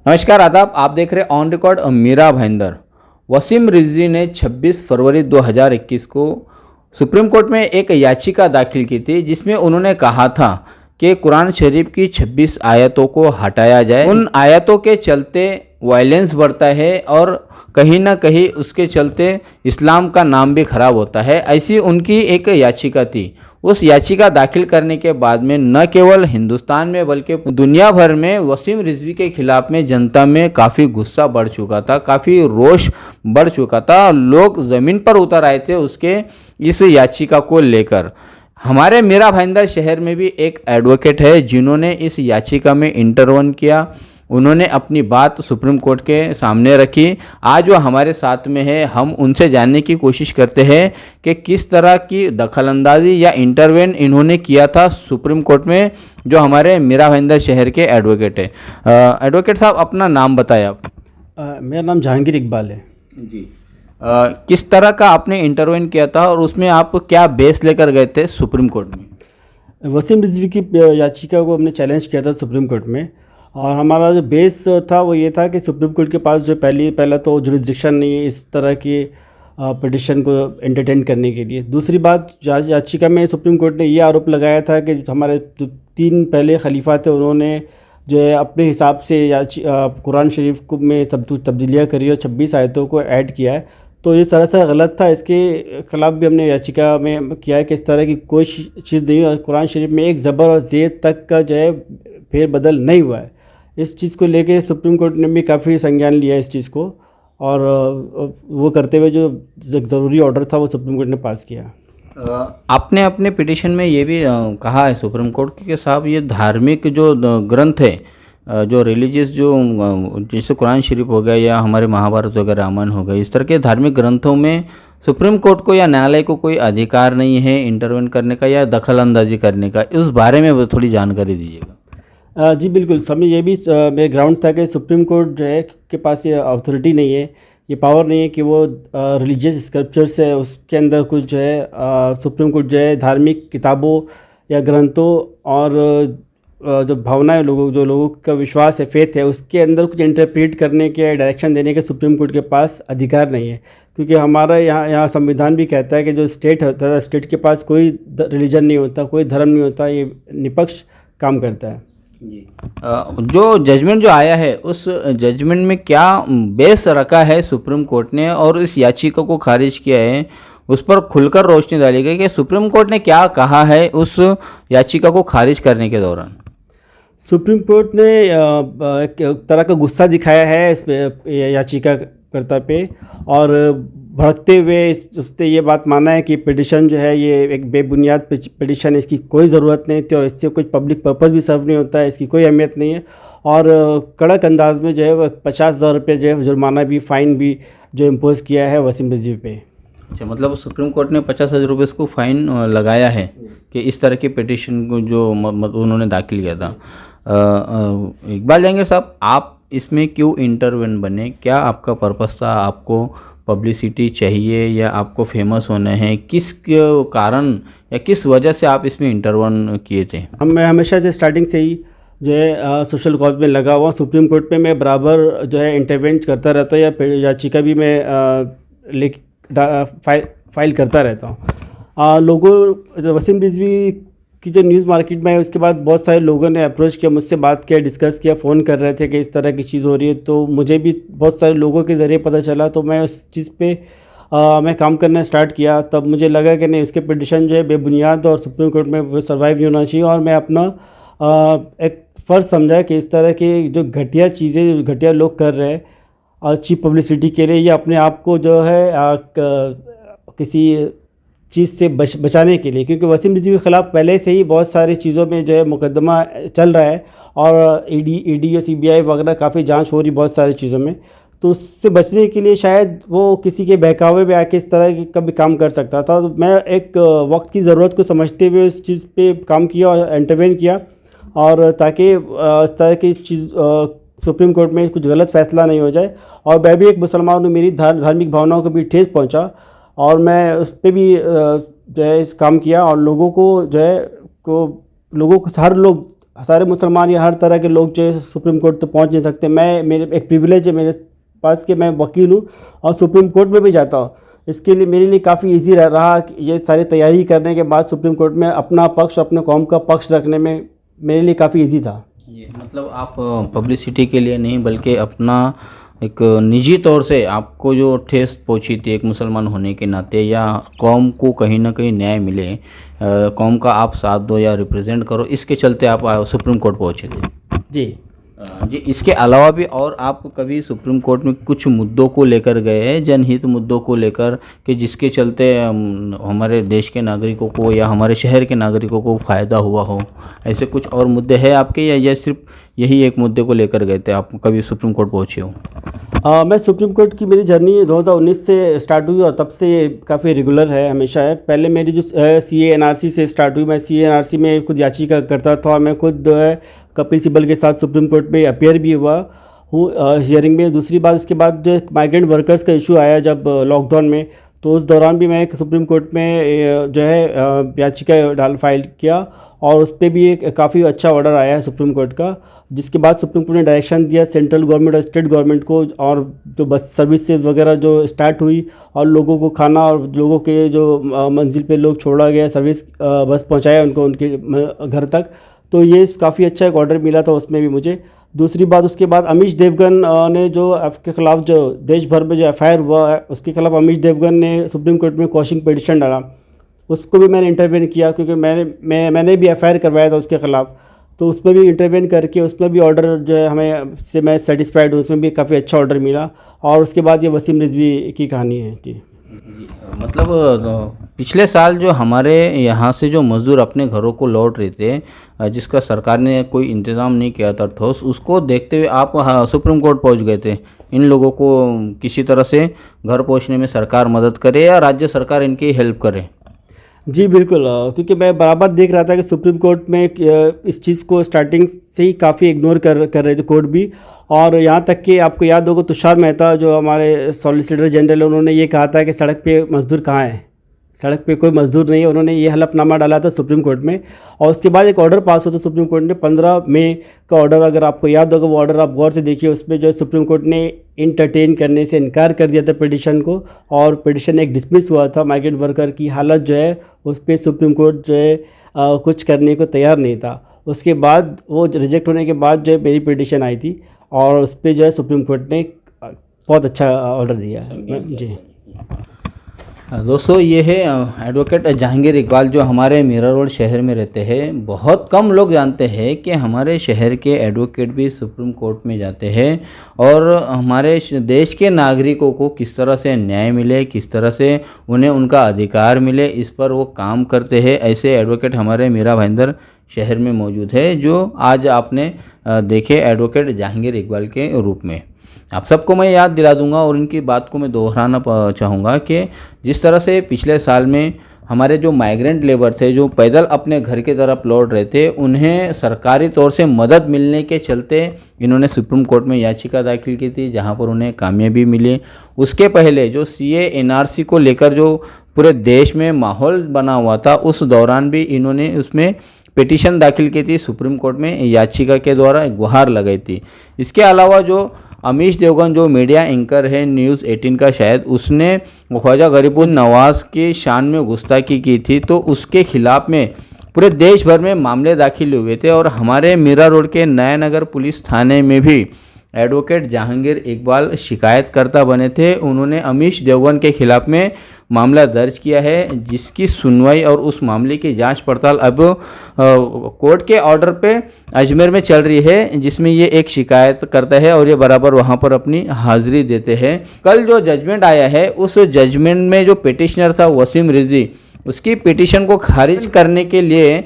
नमस्कार आदाब, आप देख रहे ऑन रिकॉर्ड मीरा भाईंदर। वसीम रिजवी ने 26 फरवरी 2021 को सुप्रीम कोर्ट में एक याचिका दाखिल की थी, जिसमें उन्होंने कहा था कि कुरान शरीफ की 26 आयतों को हटाया जाए। उन आयतों के चलते वायलेंस बढ़ता है और कहीं ना कहीं उसके चलते इस्लाम का नाम भी खराब होता है। ऐसी उनकी एक याचिका थी। उस याचिका दाखिल करने के बाद में न केवल हिंदुस्तान में बल्कि दुनिया भर में वसीम रिजवी के खिलाफ में जनता में काफ़ी गुस्सा बढ़ चुका था, काफ़ी रोष बढ़ चुका था। लोग ज़मीन पर उतर आए थे उसके इस याचिका को लेकर। हमारे मीरा भाईंदर शहर में भी एक एडवोकेट है जिन्होंने इस याचिका में इंटरवन किया। उन्होंने अपनी बात सुप्रीम कोर्ट के सामने रखी। आज वो हमारे साथ में है। हम उनसे जानने की कोशिश करते हैं कि किस तरह की दखलंदाजी या इंटरवेन इन्होंने किया था सुप्रीम कोर्ट में, जो हमारे मीरा भाईंदर शहर के एडवोकेट है। एडवोकेट साहब, अपना नाम बताएं आप। मेरा नाम जहांगीर इकबाल है जी। किस तरह का आपने इंटरवेन किया था और उसमें आप क्या बेस लेकर गए थे सुप्रीम कोर्ट में? वसीम रिजवी की याचिका को हमने चैलेंज किया था सुप्रीम कोर्ट में, और हमारा जो बेस था वो ये था कि सुप्रीम कोर्ट के पास जो पहला तो जुरिस्डिक्शन नहीं है इस तरह की पिटिशन को एंटरटेन करने के लिए। दूसरी बात, याचिका में सुप्रीम कोर्ट ने ये आरोप लगाया था कि हमारे 3 पहले खलीफा थे, उन्होंने जो है अपने हिसाब से कुरान शरीफ को में तब्दीलियाँ करी और 26 आयतों को ऐड किया है। तो ये सरासर गलत था। इसके खिलाफ भी हमने याचिका में किया है कि इस तरह की कोई चीज़ नहीं है। कुरान शरीफ में एक ज़बर और ज़ेर तक का जो है फेरबदल नहीं हुआ है। इस चीज़ को लेके सुप्रीम कोर्ट ने भी काफ़ी संज्ञान लिया इस चीज़ को, और वो करते हुए जो ज़रूरी ऑर्डर था वो सुप्रीम कोर्ट ने पास किया। आपने अपने पिटिशन में ये भी कहा है सुप्रीम कोर्ट के साहब, ये धार्मिक जो ग्रंथ है, जो रिलीजियस जो जैसे कुरान शरीफ हो गया या हमारे महाभारत हो गया, रामायण हो गया, इस तरह के धार्मिक ग्रंथों में सुप्रीम कोर्ट को या न्यायालय को कोई अधिकार नहीं है इंटरवेन करने का या दखल अंदाजी करने का। उस बारे में थोड़ी जानकारी दीजिएगा। जी बिल्कुल। समय ये भी मेरे ग्राउंड था कि सुप्रीम कोर्ट जो है के पास ये अथॉरिटी नहीं है, ये पावर नहीं है कि वो रिलीजियस स्क्रिप्चर्स है उसके अंदर कुछ जो है सुप्रीम कोर्ट जो है धार्मिक किताबों या ग्रंथों और जो भावनाएं लोगों का विश्वास है, फेथ है, उसके अंदर कुछ इंटरप्रेट करने के डायरेक्शन देने के सुप्रीम कोर्ट के पास अधिकार नहीं है। क्योंकि हमारा यहाँ संविधान भी कहता है कि जो स्टेट होता है, स्टेट के पास कोई रिलीजन नहीं होता, कोई धर्म नहीं होता, ये निष्पक्ष काम करता है। जी। जो जजमेंट जो आया है उस जजमेंट में क्या बेस रखा है सुप्रीम कोर्ट ने और इस याचिका को खारिज किया है, उस पर खुलकर रोशनी डाली गई कि सुप्रीम कोर्ट ने क्या कहा है उस याचिका को खारिज करने के दौरान। सुप्रीम कोर्ट ने एक तरह का गुस्सा दिखाया है इस याचिकाकर्ता पे, और भड़कते हुए उससे ये बात माना है कि पिटिशन जो है ये एक बेबुनियाद पिटिशन है, इसकी कोई ज़रूरत नहीं थी और इससे कुछ पब्लिक पर्पस भी सर्व नहीं होता है, इसकी कोई अहमियत नहीं है। और कड़क अंदाज में जो है वह 50,000 रुपये जो है जुर्माना भी, फ़ाइन भी जो इम्पोज़ किया है वसीम रिजवी पे। अच्छा, मतलब सुप्रीम कोर्ट ने 50,000 रुपये को फ़ाइन लगाया है कि इस तरह की पिटिशन को जो उन्होंने दाखिल किया था। इकबाल जहांगीर साहब, आप इसमें क्यों इंटरवेन बने? क्या आपका पर्पस था? आपको पब्लिसिटी चाहिए या आपको फेमस होना है? किस कारण या किस वजह से आप इसमें इंटरवेन किए थे? मैं हमेशा से स्टार्टिंग से ही जो है सोशल कॉज में लगा हुआ। सुप्रीम कोर्ट पे मैं बराबर जो है इंटरवेन करता रहता हूँ, या याचिका भी मैं फाइल करता रहता हूँ। लोगों वसीम रिजवी की जो न्यूज़ मार्केट में है उसके बाद बहुत सारे लोगों ने अप्रोच किया, मुझसे बात किया, डिस्कस किया, फ़ोन कर रहे थे कि इस तरह की चीज़ हो रही है। तो मुझे भी बहुत सारे लोगों के ज़रिए पता चला, तो मैं उस चीज़ पे मैं काम करना स्टार्ट किया। तब मुझे लगा कि नहीं, उसके पिटिशन जो है बेबुनियाद और सुप्रीम कोर्ट में वो सर्वाइव नहीं होना चाहिए, और मैं अपना एक फ़र्ज़ समझा कि इस तरह की जो घटिया चीज़ें घटिया लोग कर रहे हैं और चीप पब्लिसिटी के लिए, या अपने आप को जो है किसी चीज़ से बचाने के लिए, क्योंकि वसीम रिजवी के ख़िलाफ़ पहले से ही बहुत सारी चीज़ों में जो है मुकदमा चल रहा है और ईडी और सीबीआई वगैरह काफ़ी जांच हो रही बहुत सारी चीज़ों में। तो उससे बचने के लिए शायद वो किसी के बहकावे में आके इस तरह का भी काम कर सकता था। तो मैं एक वक्त की ज़रूरत को समझते हुए इस चीज़ पे काम किया और इंटरवेन किया, और ताकि इस तरह की चीज़ सुप्रीम कोर्ट में कुछ गलत फैसला नहीं हो जाए। और मैं भी एक मुसलमान हूँ, मेरी धार्मिक भावनाओं को भी ठेस पहुँचा, और मैं उस पर भी जो है इस काम किया, और लोगों को जो है हर सारे मुसलमान या हर तरह के लोग जो है सुप्रीम कोर्ट तो पहुंच नहीं सकते। मैं मेरे एक प्रिविलेज है मेरे पास कि मैं वकील हूँ और सुप्रीम कोर्ट में भी जाता हूँ। इसके लिए मेरे लिए काफ़ी इजी रहा कि ये सारी तैयारी करने के बाद सुप्रीम कोर्ट में अपना पक्ष, अपने कौम का पक्ष रखने में मेरे लिए काफ़ी इजी था। ये मतलब आप पब्लिसिटी के लिए नहीं बल्कि अपना एक निजी तौर से आपको जो ठेस पहुंची थी एक मुसलमान होने के नाते, या कौम को कहीं ना कहीं न्याय मिले, कौम का आप साथ दो या रिप्रेजेंट करो, इसके चलते आप सुप्रीम कोर्ट पहुंचे थे। जी जी, इसके अलावा भी और आप कभी सुप्रीम कोर्ट में कुछ मुद्दों को लेकर गए हैं, जनहित मुद्दों को लेकर, कि जिसके चलते हमारे देश के नागरिकों को या हमारे शहर के नागरिकों को फ़ायदा हुआ हो? ऐसे कुछ और मुद्दे हैं आपके, या ये सिर्फ यही एक मुद्दे को लेकर गए थे आप कभी सुप्रीम कोर्ट पहुँचे हो? मैं सुप्रीम कोर्ट की मेरी जर्नी 2019 से स्टार्ट हुई और तब से काफ़ी रेगुलर है, हमेशा है। पहले मेरी जो CA NRC से स्टार्ट हुई, मैं CA NRC में खुद याचिका करता था और मैं खुद कपिल सिब्बल के साथ सुप्रीम कोर्ट में अपीयर भी हुआ हूँ हियरिंग में। दूसरी बात, उसके बाद जो माइग्रेंट वर्कर्स का इशू आया जब लॉकडाउन में, तो उस दौरान भी मैं एक सुप्रीम कोर्ट में जो है याचिका फाइल किया और उस पर भी एक काफ़ी अच्छा ऑर्डर आया है सुप्रीम कोर्ट का, जिसके बाद सुप्रीम कोर्ट ने डायरेक्शन दिया सेंट्रल गवर्नमेंट और स्टेट गवर्नमेंट को, और जो बस सर्विसेज वगैरह जो स्टार्ट हुई और लोगों को खाना और लोगों के जो मंजिल पे लोग छोड़ा गया, सर्विस बस पहुंचाया उनको उनके घर तक, तो ये काफ़ी अच्छा एक ऑर्डर मिला था उसमें भी मुझे। दूसरी बात, उसके बाद अमीश देवगन ने जो के खिलाफ जो देश भर में जो FIR हुआ है, उसके खिलाफ अमीश देवगन ने सुप्रीम कोर्ट में क्वॉशिंग पिटिशन डाला, उसको भी मैंने इंटरवेन किया क्योंकि मैंने भी FIR करवाया था उसके खिलाफ, तो उसमें भी इंटरवेन करके उसमें भी ऑर्डर जो है हमें से मैं सेटिस्फाइड हूँ, उसमें भी काफ़ी अच्छा ऑर्डर मिला। और उसके बाद ये वसीम रिजवी की कहानी है। जी मतलब पिछले साल जो हमारे यहाँ से जो मज़दूर अपने घरों को लौट रहे थे, जिसका सरकार ने कोई इंतज़ाम नहीं किया था ठोस, उसको देखते हुए आप सुप्रीम कोर्ट पहुँच गए थे। इन लोगों को किसी तरह से घर पहुँचने में सरकार मदद करे या राज्य सरकार इनकी हेल्प करे? जी बिल्कुल, क्योंकि मैं बराबर देख रहा था कि सुप्रीम कोर्ट में इस चीज़ को स्टार्टिंग से ही काफ़ी इग्नोर कर रहे थे कोर्ट भी, और यहाँ तक कि आपको याद होगा तुषार मेहता जो हमारे सॉलिसिटर जनरल, उन्होंने ये कहा था कि सड़क पे मज़दूर कहाँ है, सड़क पे कोई मज़दूर नहीं है। उन्होंने ये हलफनामा डाला था सुप्रीम कोर्ट में, और उसके बाद एक ऑर्डर पास हुआ था सुप्रीम कोर्ट ने 15 मई का ऑर्डर, अगर आपको याद होगा वो ऑर्डर आप गौर से देखिए, उसमें जो है सुप्रीम कोर्ट ने इंटरटेन करने से इनकार कर दिया था पिटिशन को, और पिटिशन एक डिसमिस हुआ था। माइग्रेंट वर्कर की हालत जो है उस पर सुप्रीम कोर्ट जो है कुछ करने को तैयार नहीं था। उसके बाद वो रिजेक्ट होने के बाद जो है मेरी पिटिशन आई थी और उस पर जो है सुप्रीम कोर्ट ने बहुत अच्छा ऑर्डर दिया है। जी दोस्तों, ये है एडवोकेट जहांगीर इकबाल, जो हमारे मीरा रोड शहर में रहते हैं। बहुत कम लोग जानते हैं कि हमारे शहर के एडवोकेट भी सुप्रीम कोर्ट में जाते हैं और हमारे देश के नागरिकों को किस तरह से न्याय मिले, किस तरह से उन्हें उनका अधिकार मिले, इस पर वो काम करते हैं। ऐसे एडवोकेट हमारे मीरा भाईंदर शहर में मौजूद है, जो आज आपने देखे एडवोकेट जहांगीर इकबाल के रूप में। आप सबको मैं याद दिला दूंगा और इनकी बात को मैं दोहराना चाहूँगा कि जिस तरह से पिछले साल में हमारे जो माइग्रेंट लेबर थे, जो पैदल अपने घर की तरफ लौट रहे थे, उन्हें सरकारी तौर से मदद मिलने के चलते इन्होंने सुप्रीम कोर्ट में याचिका दाखिल की थी, जहां पर उन्हें कामयाबी मिली। उसके पहले जो CA NRC को लेकर जो पूरे देश में माहौल बना हुआ था, उस दौरान भी इन्होंने उसमें पिटीशन दाखिल की थी सुप्रीम कोर्ट में, याचिका के द्वारा गुहार लगाई थी। इसके अलावा जो अमीश देवगन जो मीडिया एंकर है न्यूज़ 18 का, शायद उसने ख्वाजा गरीबुद्दीन नवाज़ की शान में गुस्ताखी की थी, तो उसके खिलाफ में पूरे देश भर में मामले दाखिल हुए थे। और हमारे मीरा रोड के नया नगर पुलिस थाने में भी एडवोकेट जहांगीर इकबाल शिकायतकर्ता बने थे। उन्होंने अमीश देवगन के खिलाफ में मामला दर्ज किया है, जिसकी सुनवाई और उस मामले की जांच पड़ताल अब कोर्ट के ऑर्डर पे अजमेर में चल रही है, जिसमें ये एक शिकायत करता है और ये बराबर वहां पर अपनी हाजिरी देते हैं। कल जो जजमेंट आया है, उस जजमेंट में जो पिटिशनर था वसीम रिजवी, उसकी पिटिशन को खारिज करने के लिए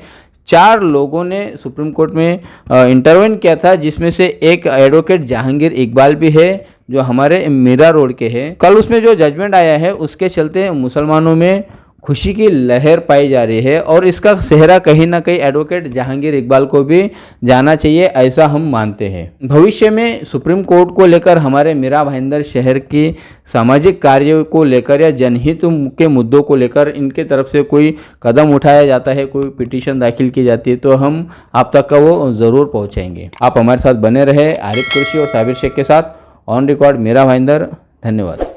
4 लोगों ने सुप्रीम कोर्ट में इंटरवेन किया था, जिसमें से एक एडवोकेट जहांगीर इकबाल भी है, जो हमारे मीरा रोड के हैं। कल उसमें जो जजमेंट आया है, उसके चलते मुसलमानों में खुशी की लहर पाई जा रही है और इसका सेहरा कहीं ना कहीं एडवोकेट जहांगीर इकबाल को भी जाना चाहिए, ऐसा हम मानते हैं। भविष्य में सुप्रीम कोर्ट को लेकर हमारे मीरा भाईंदर शहर की सामाजिक कार्यों को लेकर या जनहित के मुद्दों को लेकर इनके तरफ से कोई कदम उठाया जाता है, कोई पिटीशन दाखिल की जाती है, तो हम आप तक का वो ज़रूर पहुँचाएंगे। आप हमारे साथ बने रहे आरिफ कुरैशी और साबिर शेख के साथ। On record Meera Bhayandar. धन्यवाद।